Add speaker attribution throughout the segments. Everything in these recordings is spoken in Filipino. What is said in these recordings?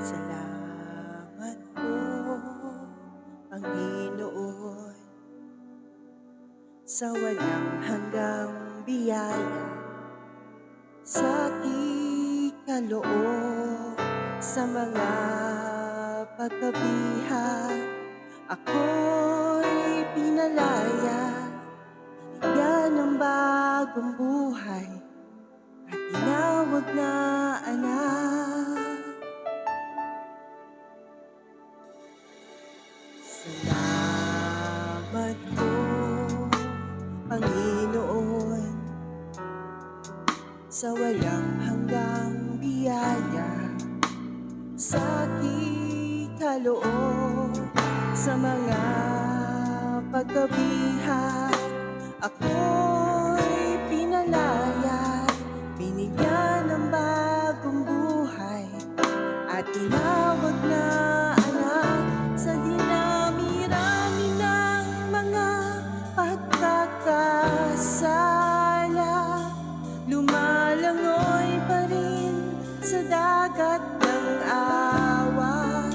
Speaker 1: Salamat po, Panginoon, sa walang hanggang biyaya, sa ikaloob, sa mga pagkabihan. Ako'y pinalaya, binigyan ng bagong buhay, at tinawag na anak. Salamat po, Panginoon, sa walang hanggang biyaya, sa ikaloob, sa mga pagkabihan. Ako'y pinalaya, binigyan ng bagong buhay, at tinawag na anak. Sa dinami-rami ng mga pagkakasala, lumalangoy pa rin sa dagat ng awa.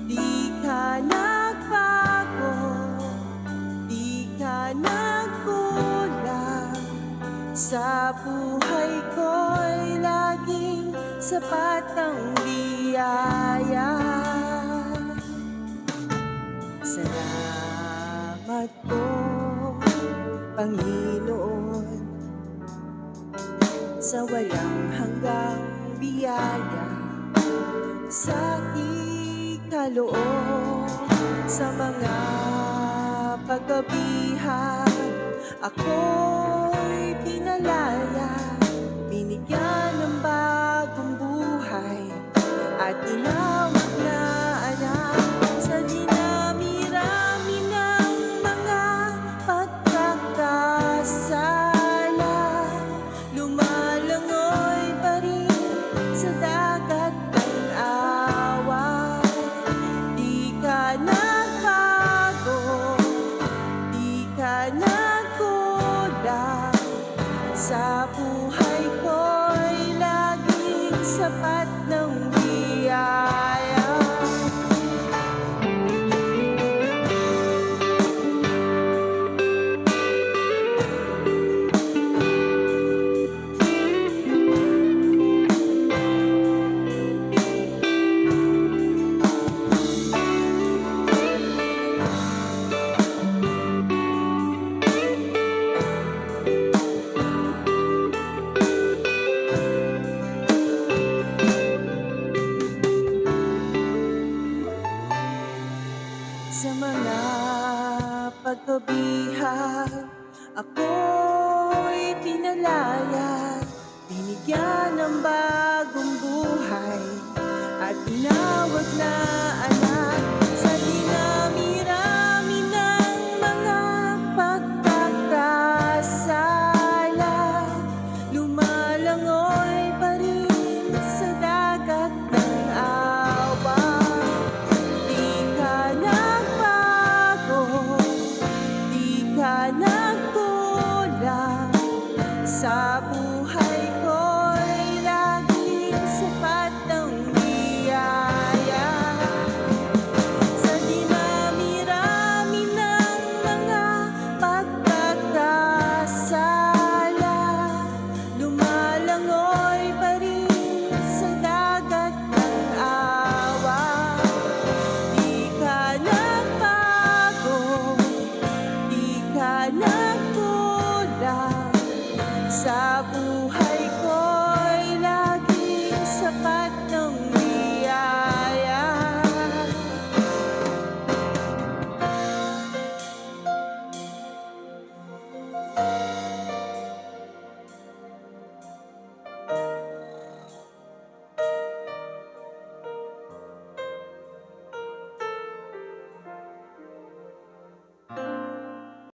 Speaker 1: Di ka nagbago, di ka nagkulang, sa buhay ko'y laging sapat ang biyaya. Salamat po, Panginoon, sa walang hanggang biyaya, sa ikaloob, sa mga pagkabihan. Ako'y pinalaya, binigyan ng bagong buhay, at tinawag na anak. Sa dinami-rami ng mga pagkakasala, lumalangoy pa rin sa dagat ng awa. Di ka nagbago, di ka nagkulang, sa buhay ko'y laging sapat ng biyaya. Sa mga pagkabihan, ako'y pinalaya, binigyan ng bagong buhay, at tinawag na anak. Sa dinami-rami ng mga pagkakasala, lumalangoy pa rin sa dagat ng awa. Di ka nagbago, di ka nagkulang, sa